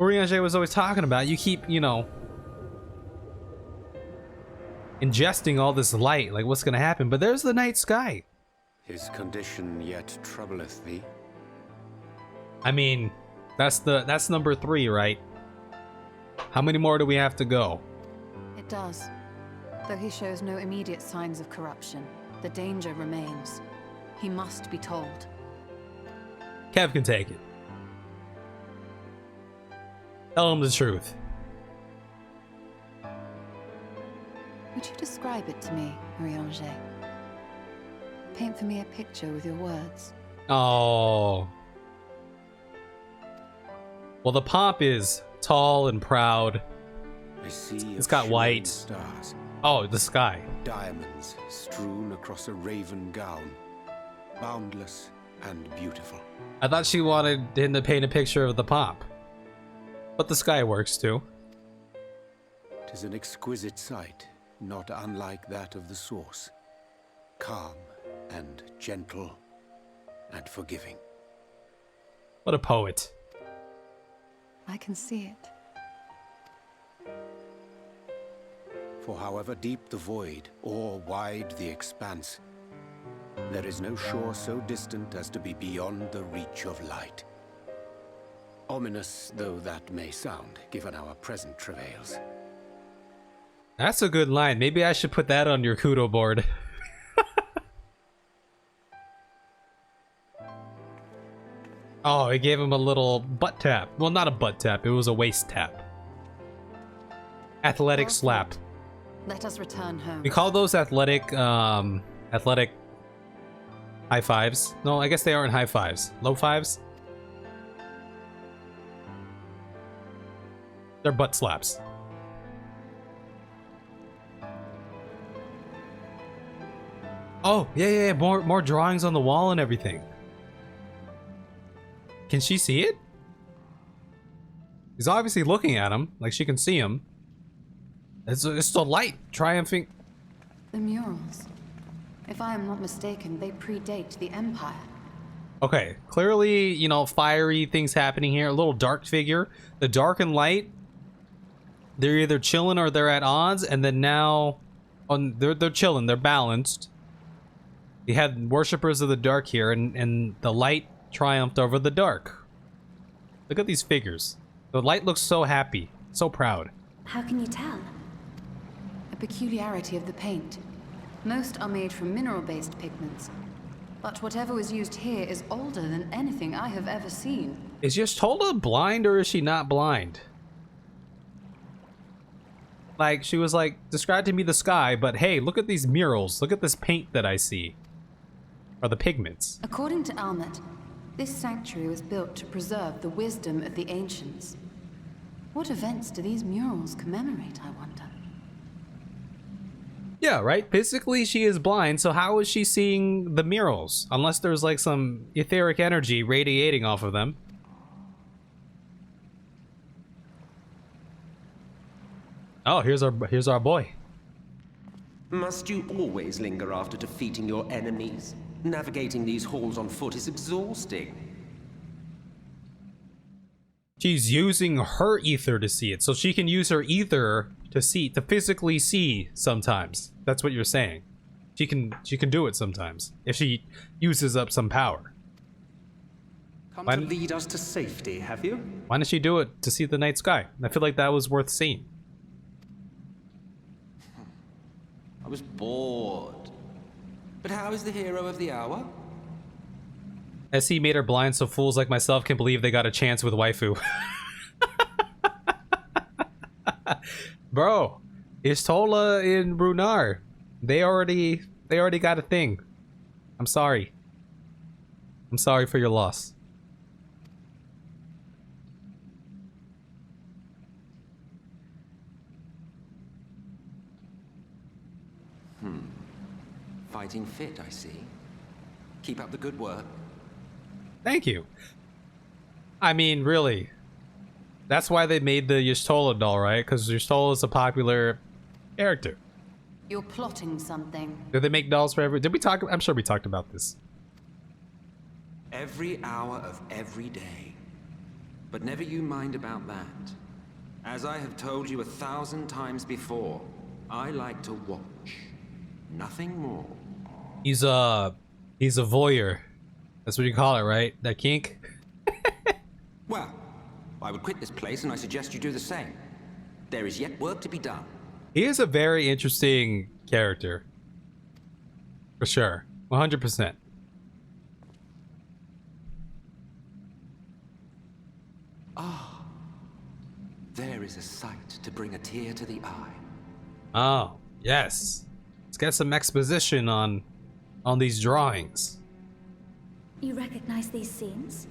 Urianger was always talking about. You keep, you know, ingesting all this light. Like, what's gonna happen? But there's the night sky. His condition yet troubleth thee. I mean, that's number 3, right? How many more do we have to go? It does. Though he shows no immediate signs of corruption, the danger remains. He must be told. Kev can take it. Tell him the truth. Would you describe it to me, Urianger? Paint for me a picture with your words. Oh. Well, the pomp is tall and proud. It's got white stars. Oh, the sky. Diamonds strewn across a raven gown. Boundless and beautiful. I thought she wanted him to paint a picture of the pomp. But the sky works too. 'Tis an exquisite sight, not unlike that of the source. Calm and gentle and forgiving. What a poet. I can see it. For however deep the void or wide the expanse, there is no shore so distant as to be beyond the reach of light. Ominous though that may sound, given our present travails. That's a good line. Maybe I should put that on your kudo board. Oh, it gave him a little butt tap. Well, not a butt tap. It was a waist tap. Athletic slap. Let us return home. We call those athletic high fives. No, I guess they aren't high fives. Low fives? They're butt slaps. Oh, yeah. More drawings on the wall and everything. Can she see it? He's obviously looking at him, like she can see him. It's the light triumphing. The murals. If I am not mistaken, they predate the Empire. Okay, clearly, you know, fiery things happening here. A little dark figure. The dark and light, they're either chilling or they're at odds, and then now, they're chilling. They're balanced. You had worshippers of the dark here, and the light triumphed over the dark. Look at these figures. The light looks so happy, so proud. How can you tell? A peculiarity of the paint. Most are made from mineral-based pigments, but whatever was used here is older than anything I have ever seen. Is Ystola blind or is she not blind? Like, she was like, describe to me the sky, but hey, look at these murals. Look at this paint that I see. Or the pigments. According to Emet, this sanctuary was built to preserve the wisdom of the ancients. What events do these murals commemorate, I wonder? Yeah, right? Physically, she is blind, so how is she seeing the murals? Unless there's like some etheric energy radiating off of them. Oh, here's our boy. Must you always linger after defeating your enemies? Navigating these halls on foot is exhausting. She's using her ether to see it, so she can use her ether to physically see sometimes. That's what you're saying. She can do it sometimes if she uses up some power. Come to lead us to safety, have you? Why didn't she do it to see the night sky? I feel like that was worth seeing. I was bored. But how is the hero of the hour? SE made her blind so fools like myself can believe they got a chance with waifu. Bro, Ystola and Runar, they already got a thing. I'm sorry. I'm sorry for your loss. Fighting fit, I see. Keep up the good work. Thank you. I mean, really. That's why they made the Ystola doll, right? Because Ystola is a popular character. You're plotting something. Did they make dolls for every... Did we talk... I'm sure we talked about this. Every hour of every day. But never you mind about that. As I have told you 1,000 times before, I like to watch. Nothing more. He's a voyeur. That's what you call it, right? That kink? Well, I would quit this place and I suggest you do the same. There is yet work to be done. He is a very interesting character. For sure. 100%. There is a sight to bring a tear to the eye. Oh, yes. Let's get some exposition on these drawings. You recognize these scenes?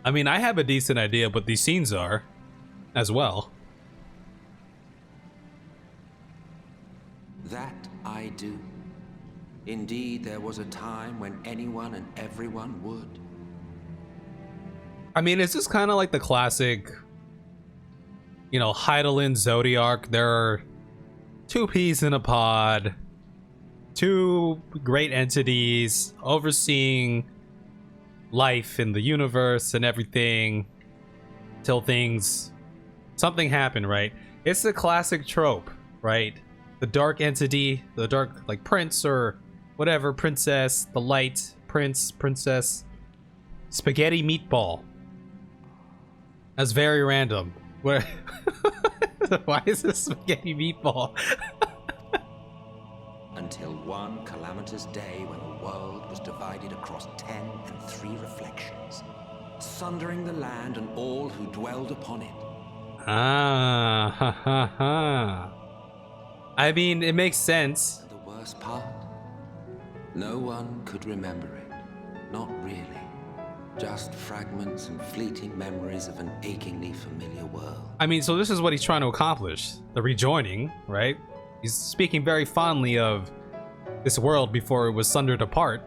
I mean, I have a decent idea what these scenes are, as well. That I do. Indeed, there was a time when anyone and everyone would. I mean, it's just kind of like the classic, you know, Hydaelyn, Zodiark. There are two peas in a pod, two great entities overseeing life in the universe and everything till something happened, right? It's the classic trope, right? The dark entity, the dark, like, prince or whatever, princess, the light prince, princess, spaghetti meatball. That's very random. Where why is this spaghetti meatball? Until one calamitous day when the world was divided across 10 and 3 reflections, sundering the land and all who dwelled upon it. Ah, ha ha ha. I mean, it makes sense. And the worst part? No one could remember it. Not really. Just fragments and fleeting memories of an achingly familiar world. I mean, so this is what he's trying to accomplish. The rejoining, right? He's speaking very fondly of this world before it was sundered apart.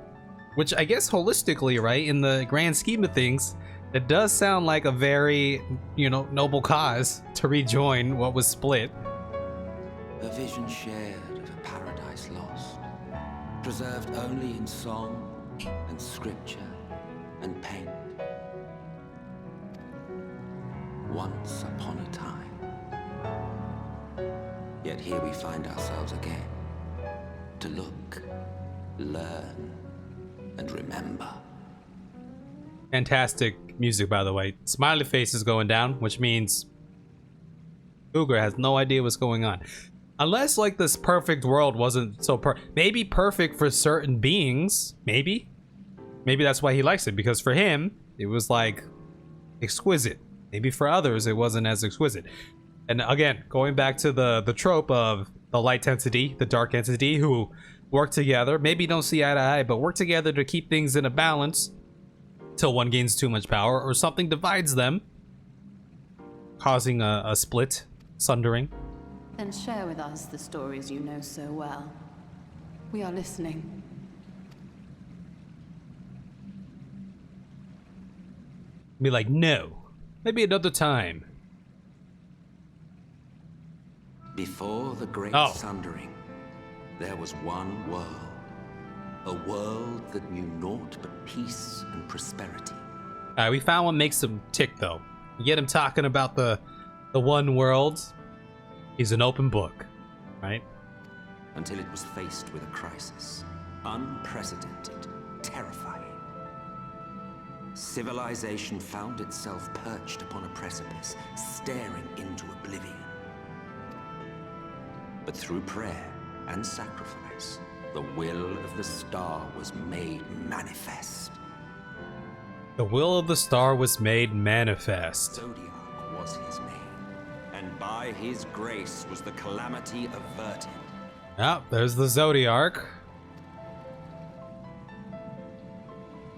Which I guess holistically, right, in the grand scheme of things, it does sound like a very, you know, noble cause to rejoin what was split. A vision shared of a paradise lost, preserved only in song and scripture and paint. Once upon a time. Yet here we find ourselves again, to look, learn, and remember. Fantastic music, by the way. Smiley face is going down, which means Cougar has no idea what's going on. Unless, like, this perfect world wasn't so maybe perfect for certain beings. Maybe that's why he likes it, because for him it was like exquisite. Maybe for others it wasn't as exquisite. And again, going back to the trope of the light entity, the dark entity, who work together, maybe don't see eye to eye, but work together to keep things in a balance till one gains too much power or something divides them, causing a split, sundering. Then share with us the stories you know so well. We are listening. Be like, no, maybe another time. Before the great sundering, there was one world. A world that knew naught but peace and prosperity. Alright, we found what makes him tick, though. You get him talking about the one world. He's an open book, right? Until it was faced with a crisis. Unprecedented, terrifying. Civilization found itself perched upon a precipice, staring into oblivion. But through prayer and sacrifice, the will of the star was made manifest. The will of the star was made manifest. Zodiark was his name, and by his grace was the calamity averted. Ah, there's the Zodiark.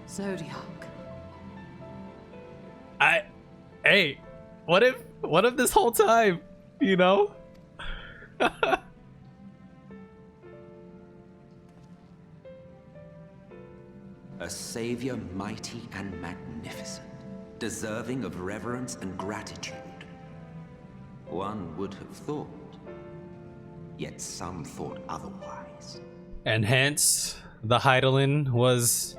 Zodiark. Hey, what if this whole time, you know? A savior mighty and magnificent, deserving of reverence and gratitude. One would have thought, yet some thought otherwise. And hence, the Hydaelyn was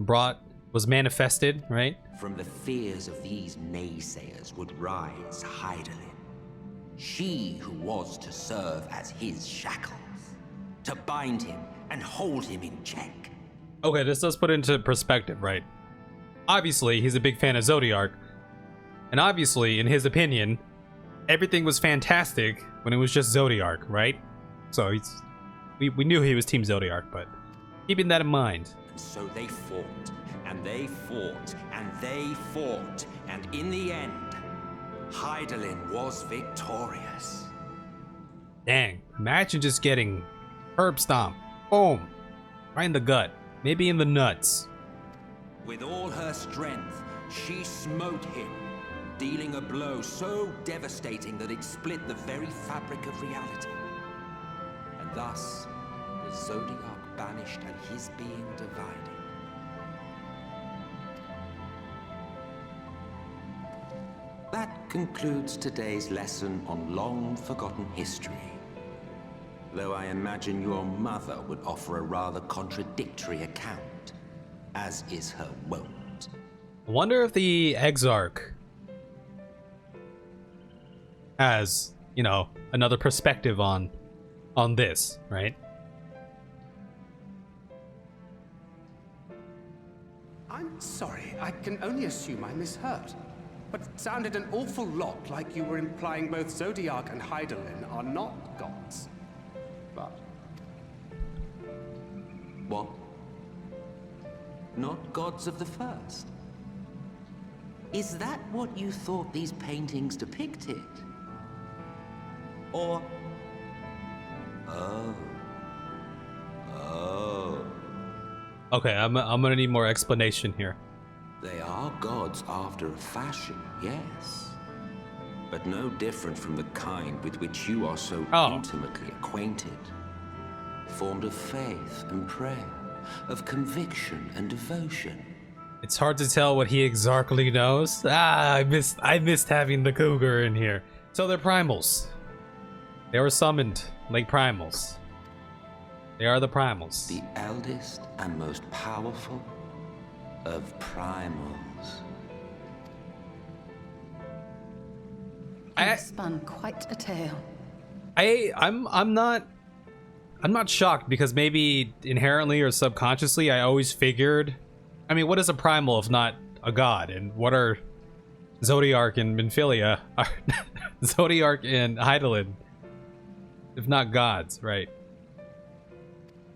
brought was manifested, right? From the fears of these naysayers would rise Hydaelyn. She who was to serve as his shackles, to bind him and hold him in check. Okay, this does put into perspective, right? Obviously, he's a big fan of Zodiark, and obviously, in his opinion, everything was fantastic when it was just Zodiark, right? So we knew he was Team Zodiark, but keeping that in mind. And so they fought, and they fought, and they fought, and in the end, Hydaelyn was victorious. Dang, imagine just getting herb stomp, boom, right in the gut, maybe in the nuts. With all her strength, she smote him, dealing a blow so devastating that it split the very fabric of reality. And thus, was Zodiark banished and his being divided. That concludes today's lesson on long-forgotten history. Though I imagine your mother would offer a rather contradictory account, as is her wont. I wonder if the Exarch has, you know, another perspective on this, right? I'm sorry, I can only assume I misheard. But it sounded an awful lot like you were implying both Zodiark and Hydaelyn are not gods. But... What? Not gods of the first? Is that what you thought these paintings depicted? Or... Oh. Okay, I'm gonna need more explanation here. They are gods after a fashion, yes. But no different from the kind with which you are so intimately acquainted. Formed of faith and prayer, of conviction and devotion. It's hard to tell what he exactly knows. I missed having the cougar in here. So they're primals. They were summoned like primals. They are the primals. The eldest and most powerful of primals. You've spun quite a tale. I'm not shocked, because maybe inherently or subconsciously I always figured, I mean, what is a primal if not a god? And what are Zodiark and Minfilia, Zodiark and Hydaelyn if not gods, right?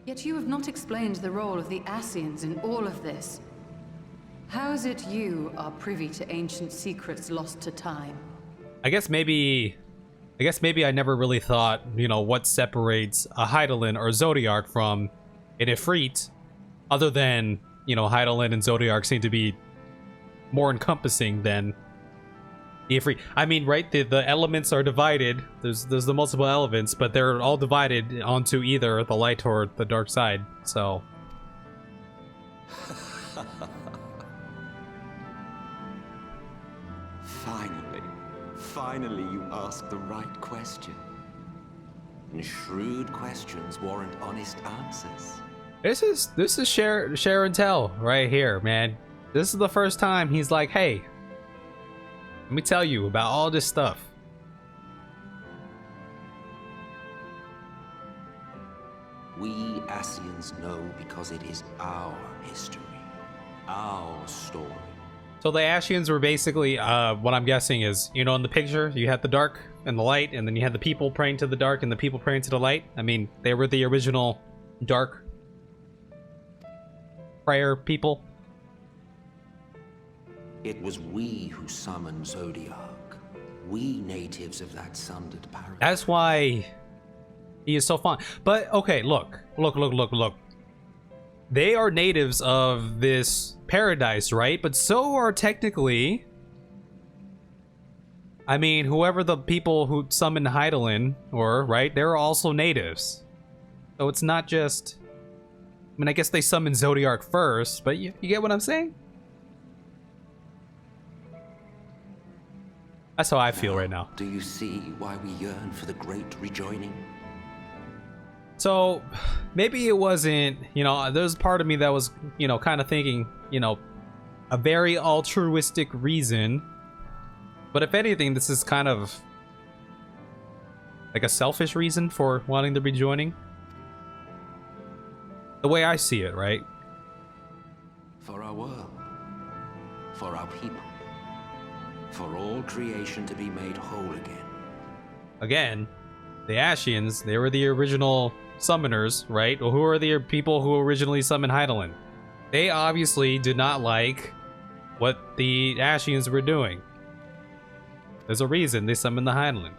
Yet you have not explained the role of the Ascians in all of this. How is it you are privy to ancient secrets lost to time? I guess maybe I never really thought, you know, what separates a Hydaelyn or Zodiark from an Ifrit, other than, you know, Hydaelyn and Zodiark seem to be more encompassing than the Ifrit. I mean, right, the elements are divided. There's the multiple elements, but they're all divided onto either the light or the dark side. So Finally you asked the right question. And shrewd questions warrant honest answers. this is share and tell right here, man. This is the first time he's like, hey, let me tell you about all this stuff. We Ascians know because it is our history, our story. So the Ascians were basically, what I'm guessing is, you know, in the picture, you had the dark and the light, and then you had the people praying to the dark and the people praying to the light. I mean, they were the original dark prayer people. It was we who summoned Zodiark. We natives of that sundered paradise. That's why he is so fun. But, okay, look. They are natives of this paradise, right? But so are technically, I mean, whoever the people who summoned Hydaelyn were, right? They're also natives. So it's not just, I mean, I guess they summoned Zodiark first, but you get what I'm saying? That's how I feel right now. Do you see why we yearn for the great rejoining? So maybe it wasn't, you know, there's part of me that was, you know, kind of thinking, you know, a very altruistic reason. But if anything, this is kind of like a selfish reason for wanting to be joining. The way I see it, right? For our world. For our people. For all creation to be made whole again. Again, the Ashians, they were the original summoners, right? Well, who are the people who originally summoned Hydaelyn? They obviously did not like what the Ashians were doing. There's a reason they summoned the Hydaelyn.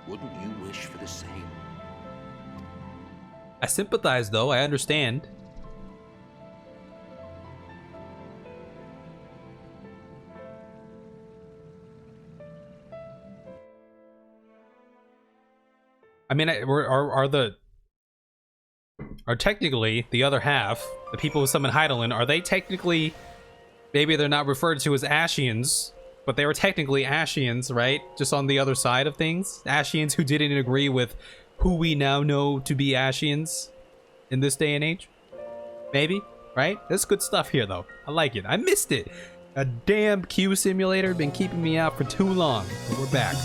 Wouldn't you wish for the same? I sympathize, though. I understand. I mean, are technically the other half, the people who summon Hydaelyn, are they technically, maybe they're not referred to as Ashians, but they were technically Ashians, right? Just on the other side of things. Ashians who didn't agree with who we now know to be Ashians in this day and age. Maybe, right? There's good stuff here, though. I like it. I missed it. A damn Q simulator been keeping me out for too long, but we're back.